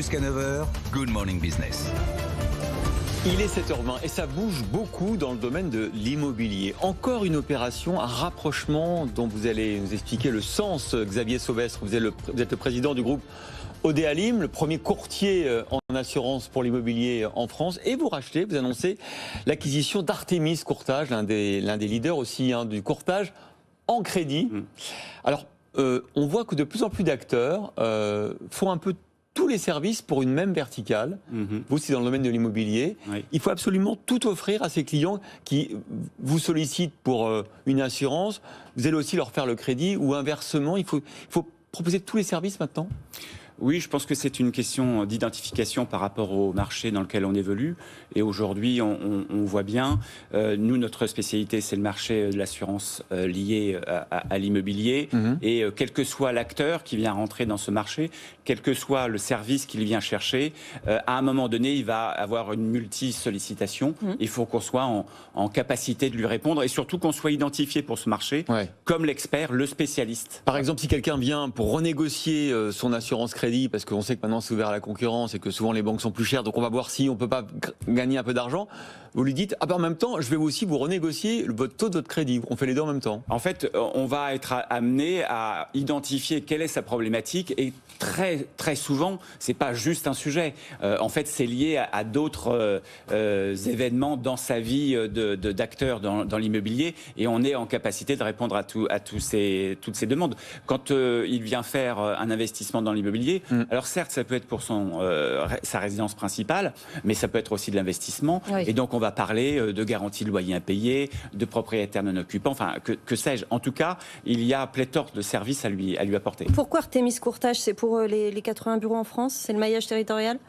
Jusqu'à 9h, Good Morning Business. Il est 7h20 et ça bouge beaucoup dans le domaine de l'immobilier. Encore une opération, un rapprochement dont vous allez nous expliquer le sens. Xavier Sauvestre, vous êtes le président du groupe Odéalim, le premier courtier en assurance pour l'immobilier en France. Et vous annoncez l'acquisition d'Artémis Courtage, l'un des leaders aussi du courtage en crédit. Alors, on voit que de plus en plus d'acteurs font un peu tous les services pour une même verticale. Vous, c'est dans le domaine de l'immobilier. Oui. Il faut absolument tout offrir à ces clients qui vous sollicitent pour une assurance. Vous allez aussi leur faire le crédit ou inversement, il faut proposer tous les services maintenant ? Oui, je pense que c'est une question d'identification par rapport au marché dans lequel on évolue. Et aujourd'hui, on voit bien, nous, notre spécialité, c'est le marché de l'assurance lié à l'immobilier. Et quel que soit l'acteur qui vient rentrer dans ce marché, quel que soit le service qu'il vient chercher, à un moment donné, il va avoir une multi-sollicitation. Il faut qu'on soit en capacité de lui répondre et surtout qu'on soit identifié pour ce marché comme l'expert, le spécialiste. Par exemple, si quelqu'un vient pour renégocier son assurance crédit, parce qu'on sait que maintenant c'est ouvert à la concurrence et que souvent les banques sont plus chères, donc on va voir si on peut pas gagner un peu d'argent. Vous lui dites, en même temps, je vais aussi vous renégocier votre taux de votre crédit. On fait les deux en même temps. En fait, on va être amené à identifier quelle est sa problématique et très, très souvent, c'est pas juste un sujet. En fait, c'est lié à d'autres événements dans sa vie d'acteur dans l'immobilier et on est en capacité de répondre à toutes ces demandes. Quand il vient faire un investissement dans l'immobilier, alors certes, ça peut être pour sa résidence principale, mais ça peut être aussi de l'investissement. Oui. Et donc, on va parler de garantie de loyer impayé, de propriétaire non occupant, enfin, que sais-je. En tout cas, il y a pléthore de services à lui apporter. Pourquoi Artémis Courtage ? C'est pour les 80 bureaux en France ? C'est le maillage territorial ?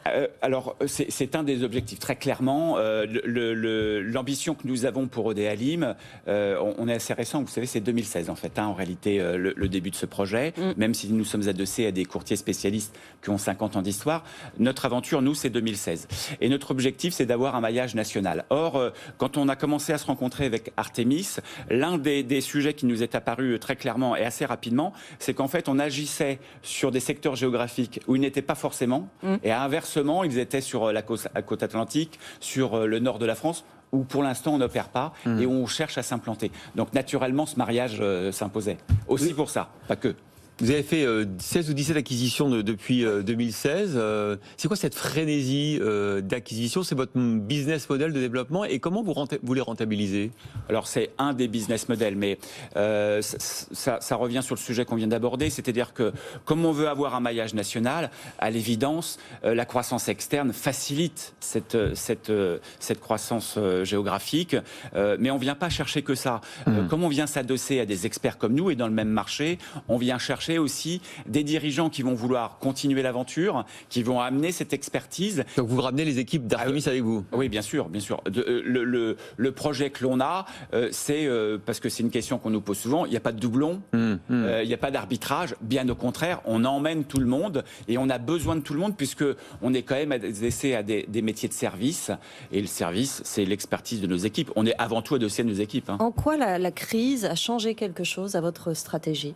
Alors, c'est un des objectifs, très clairement. L'ambition que nous avons pour Odéalim, on est assez récent, vous savez, c'est 2016 en fait, en réalité, le début de ce projet. Même si nous sommes adossés à des courtiers spécialistes qui ont 50 ans d'histoire, notre aventure, nous, c'est 2016. Et notre objectif, c'est d'avoir un maillage national. Or, quand on a commencé à se rencontrer avec Artémis, l'un des sujets qui nous est apparu très clairement et assez rapidement, c'est qu'en fait, on agissait sur des secteurs géographiques où ils n'étaient pas forcément, et inversement, ils étaient sur la côte atlantique, sur le nord de la France, où pour l'instant on n'opère pas et où on cherche à s'implanter. Donc naturellement, ce mariage s'imposait. Aussi pour ça, pas que. Vous avez fait 16 ou 17 acquisitions depuis 2016. C'est quoi cette frénésie d'acquisition ? C'est votre business model de développement et comment vous les rentabilisez ? Alors c'est un des business models, mais ça revient sur le sujet qu'on vient d'aborder, c'est-à-dire que comme on veut avoir un maillage national, à l'évidence, la croissance externe facilite cette croissance géographique, mais on ne vient pas chercher que ça. Comme on vient s'adosser à des experts comme nous et dans le même marché, on vient chercher aussi des dirigeants qui vont vouloir continuer l'aventure, qui vont amener cette expertise. Donc vous ramenez les équipes d'Artémis avec vous ? Oui, bien sûr, bien sûr. Le projet que l'on a, c'est parce que c'est une question qu'on nous pose souvent. Il n'y a pas de doublon, il n'y a pas d'arbitrage. Bien au contraire, on emmène tout le monde et on a besoin de tout le monde puisque on est quand même adossé à des métiers de service et le service, c'est l'expertise de nos équipes. On est avant tout adossé à nos équipes. En quoi la crise a changé quelque chose à votre stratégie ?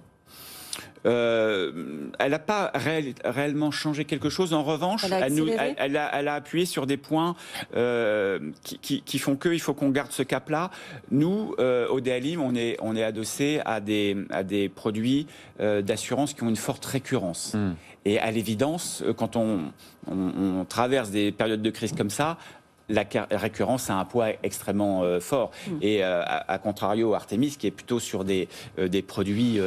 Elle n'a pas réellement changé quelque chose. En revanche, elle a appuyé sur des points qui font qu'il faut qu'on garde ce cap-là. Nous, Odéalim, on est adossé à des produits d'assurance qui ont une forte récurrence. Et à l'évidence, quand on traverse des périodes de crise comme ça, la récurrence a un poids extrêmement fort. Et à contrario, Artémis, qui est plutôt sur des produits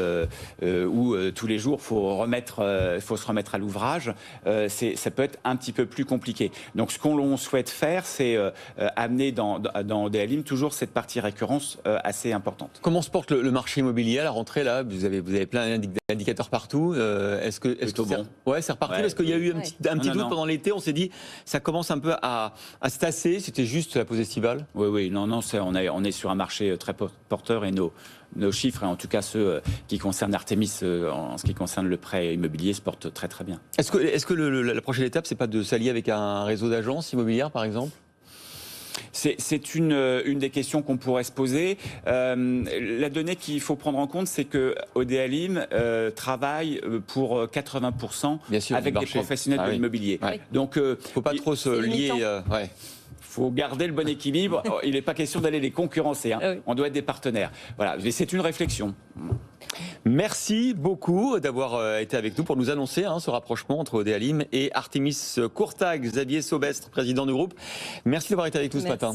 où tous les jours, faut se remettre à l'ouvrage, ça peut être un petit peu plus compliqué. Donc, ce qu'on souhaite faire, c'est amener dans Odéalim toujours cette partie récurrence assez importante. Comment se porte le marché immobilier à la rentrée là ? Vous avez plein d'indicateurs partout. Est-ce que bon. Ouais, c'est reparti parce qu'il y a eu un petit doute pendant l'été. On s'est dit, ça commence un peu à se tasser. C'était juste la pause estivale ? Oui, non, on est sur un marché très porteur et nos chiffres, et en tout cas ceux qui concernent Artémis, en ce qui concerne le prêt immobilier, se portent très très bien. Est-ce que la prochaine étape, c'est pas de s'allier avec un réseau d'agences immobilières, par exemple ? C'est une des questions qu'on pourrait se poser. La donnée qu'il faut prendre en compte, c'est que Odéalim travaille pour 80% avec des professionnels de l'immobilier. Ouais. Donc, faut pas trop se lier. Faut garder le bon équilibre. Il n'est pas question d'aller les concurrencer. Hein. Oui. On doit être des partenaires. Voilà, mais c'est une réflexion. Merci beaucoup d'avoir été avec nous pour nous annoncer ce rapprochement entre Odéalim et Artémis Courtag. Xavier Saubestre, président du groupe. Merci d'avoir été avec nous ce matin.